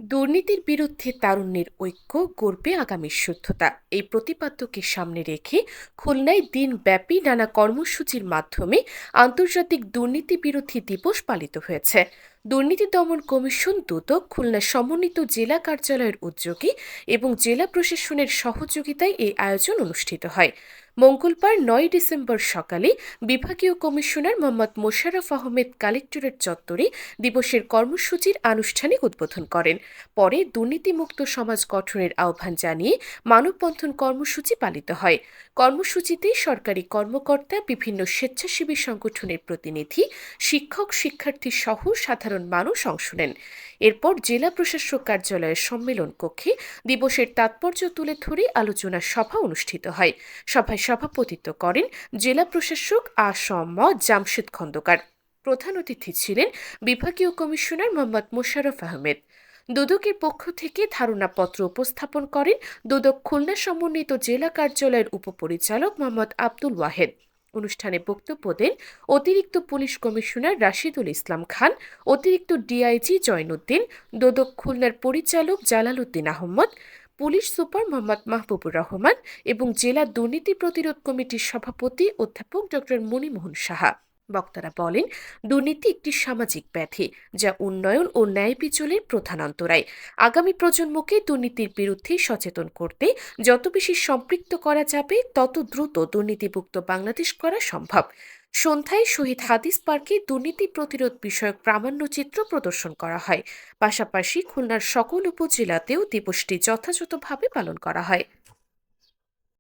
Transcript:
দুর্নীতির বিরুদ্ধে তারুণ্যের ঐক্য গড়বে আগামীর শুদ্ধতা, এই প্রতিপাদ্যকে সামনে রেখে খুলনায় দিনব্যাপী নানা কর্মসূচির মাধ্যমে আন্তর্জাতিক দুর্নীতি বিরোধী দিবস পালিত হয়েছে। দুর্নীতি দমন কমিশন দুদক খুলনা সমন্বিত জেলা কার্যালয়ের উদ্যোগে এবং জেলা প্রশাসনের সহযোগিতায় এই আয়োজন অনুষ্ঠিত হয়। মঙ্গলবার 9 ডিসেম্বর সকালে বিভাগীয় কমিশনার মোহাম্মদ মোশাররফ আহমেদ কালেক্টরেট চত্বরে দিবসের কর্মসূচির আনুষ্ঠানিক উদ্বোধন করেন। পরে দুর্নীতিমুক্ত সমাজ গঠনের আহ্বান জানিয়ে মানববন্ধন কর্মসূচি পালিত হয়। কর্মসূচিতে সরকারি কর্মকর্তা, বিভিন্ন স্বেচ্ছাসেবী সংগঠনের প্রতিনিধি, শিক্ষক, শিক্ষার্থী সহ সাধারণ মানুষ অংশ নেন। এরপর জেলা প্রশাসক কার্যালয়ের সম্মেলন কক্ষে দিবসের তাৎপর্য তুলে ধরে আলোচনা সভা অনুষ্ঠিত হয়। সভায় সভাপতিত্ব করেন জেলা প্রশাসক আ.স.ম জামশেদ খন্দকার। প্রধান অতিথি ছিলেন বিভাগীয় কমিশনার মোহাম্মদ মোশাররফ আহমেদ। দুদকের পক্ষ থেকে ধারণাপত্র উপস্থাপন করেন দুদক খুলনা সমন্বিত জেলা কার্যালয়ের উপপরিচালক মোহাম্মদ আব্দুল ওয়াহেদ। অনুষ্ঠানে বক্তব্য দেন অতিরিক্ত পুলিশ কমিশনার রাশিদুল ইসলাম খান, অতিরিক্ত ডিআইজি জয়নুদ্দিন, দুদক খুলনার পরিচালক জালাল উদ্দিন আহমদ, পুলিশ সুপার মোহাম্মদ মাহবুবুর রহমান এবং জেলা দুর্নীতি প্রতিরোধ কমিটির সভাপতি অধ্যাপক ডক্টর মনিমোহন সাহা। বক্তারা বলেন, দুর্নীতি একটি সামাজিক ব্যাধি যা উন্নয়ন ও ন্যায় বিচারের প্রধান অন্তরায়। আগামী প্রজন্মকে দুর্নীতির বিরুদ্ধে সচেতন করতে যত বেশি সম্পৃক্ত করা যাবে, তত দ্রুত দুর্নীতিমুক্ত বাংলাদেশ করা সম্ভব। সন্ধ্যায় শহীদ হাদিস পার্কে দুর্নীতি প্রতিরোধ বিষয়ক প্রামাণ্যচিত্র প্রদর্শন করা হয়। পাশাপাশি খুলনার সকল উপজেলাতেও দিবসটি যথাযথভাবে পালন করা হয়।